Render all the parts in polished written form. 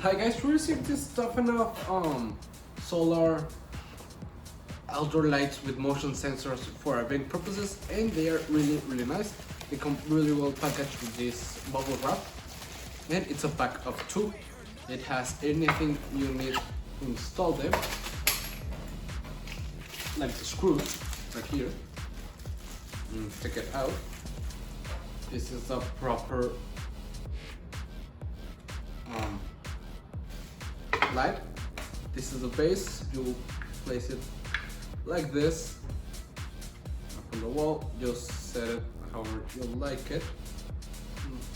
Hi guys, we received this Tuffenough solar outdoor lights with motion sensors for event purposes, and they are really nice. They come really well packaged with this bubble wrap, and it's a pack of 2. It has anything you need to install them, like the screws right here. Take it out. This is a proper light. This is the base. You place it like this up on the wall. Just set it however you like it.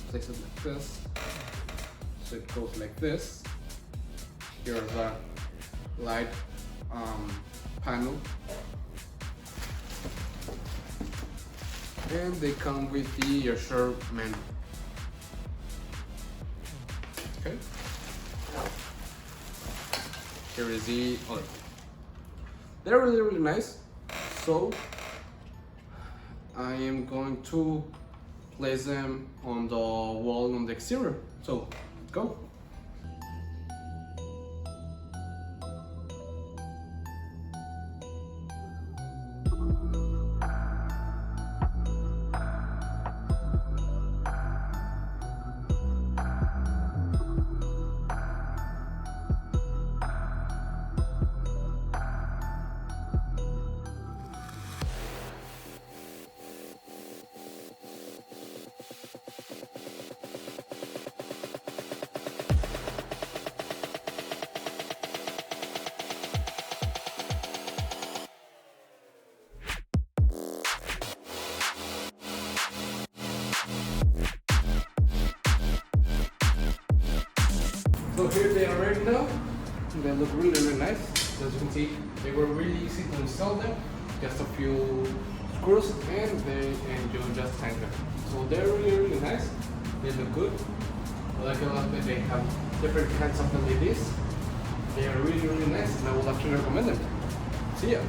Place it like this, so it goes like this. Here's a light panel, and they come with the measurement. Okay. Here is the other. They're really nice. So I am going to place them on the wall on the exterior. So go. So here they are ready now. They look really nice. As you can see, they were really easy to install them. Just a few screws and you just hang them. So they're really nice. They look good. I like a lot that they have different kinds of LEDs. They are really nice, and I would actually recommend them. See ya.